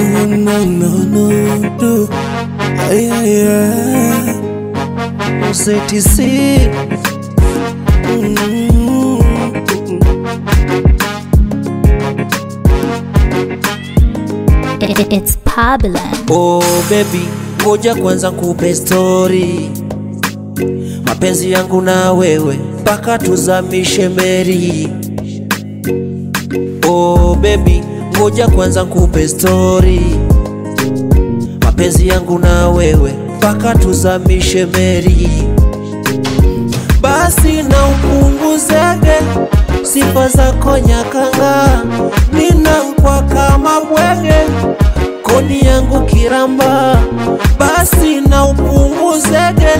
Oh no no no no. Yeah yeah. UZTC. It's Pablo. Oh baby, ngoja kwanza kupe story. Mapenzi yangu na wewe mpaka tuzamishe meri. Oh baby, ngoja kwanza kupe story. Mapenzi yangu na wewe mpaka tuzamishe meri. Basi na upunguzege sifa zako nyakanga, ninankwa kama bwege koni yangu kiramba. Basi na upunguzege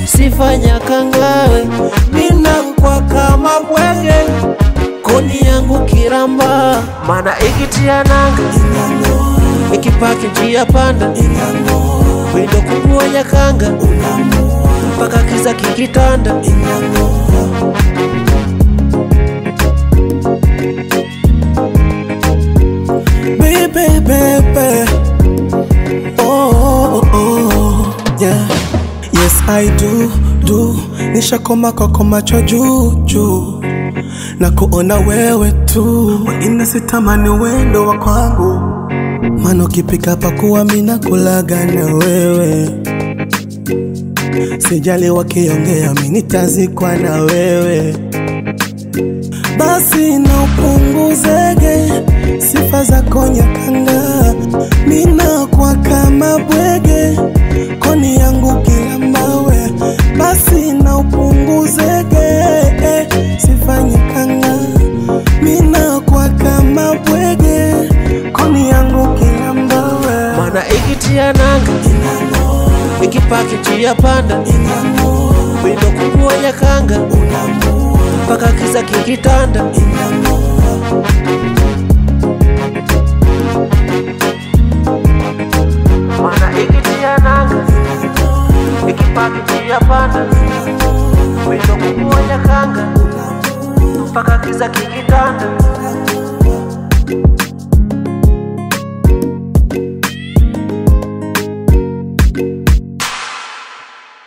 sifa nyakanga, ninankwa kama bwege koni yangu kiramba. Mana ikitia nanga ikipaki njia panda, windo kubwa nyakanga mpaka kiza kikitanda. Baby, baby. Oh, oh, oh, yeah. Yes, I do. Nishakoma kwa macho juu na kuona wewe tu. Wengine sitamani wendo wa kwangu, mano kipika pakuwa mina kulaga na wewe. Sijali wakiongea mimi nitazikwa na wewe. Basi na upunguzege sifa zako nyakanga, ninakuwa kama bwege koni yangu kila mawe. Basi na upunguzege sifa nyakanga, ninakuwa kama bwege koni yangu kila mawe. Mana ikitia nanga ikipaki njia panda, windo kubwa nyakanga mpaka kiza kikitanda. Mana ikitia nanga ikipaki njia panda, windo kubwa nyakanga mpaka kiza kikitanda.